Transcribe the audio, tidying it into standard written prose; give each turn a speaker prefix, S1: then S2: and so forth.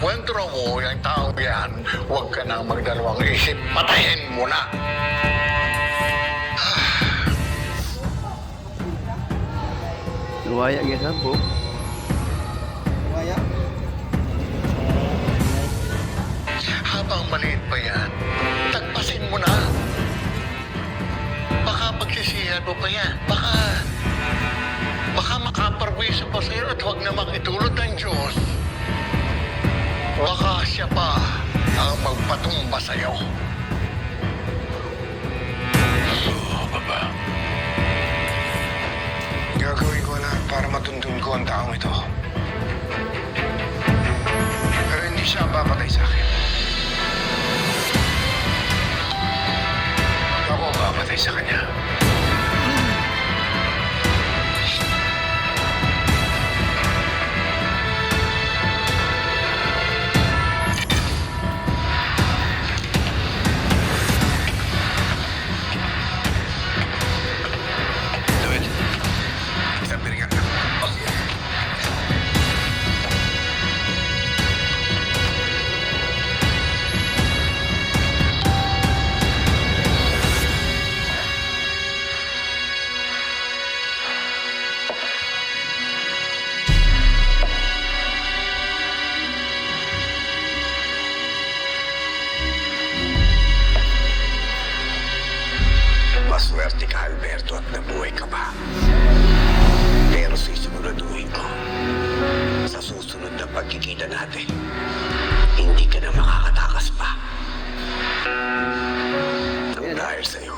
S1: Kwentro mo yung tao yan, huwag ka nang magdalawang isip. Patayin mo na.
S2: Luwaya gisa po.
S3: Waya.
S1: Habang maliit pa yan, tagpasin mo na. Baka pagsisihan mo pa yan. Baka makaparwiso pa sa'yo at huwag namang itulot ng Diyos. Baka siya pa ang magpatumba sa'yo. Oo, baba.
S4: Gagawin ko lahat para matundun ko ang taong ito. Pero hindi siya ang papatay sa akin. Ako ang papatay sa kanya. Lloyd, isang piringan ka. Maswerte ka, Alberto, at nabuhay ka pa. Pero susunod-uhin ko. Sa susunod na pagkikita natin, hindi ka na makakatakas pa. Nang dahil sa'yo,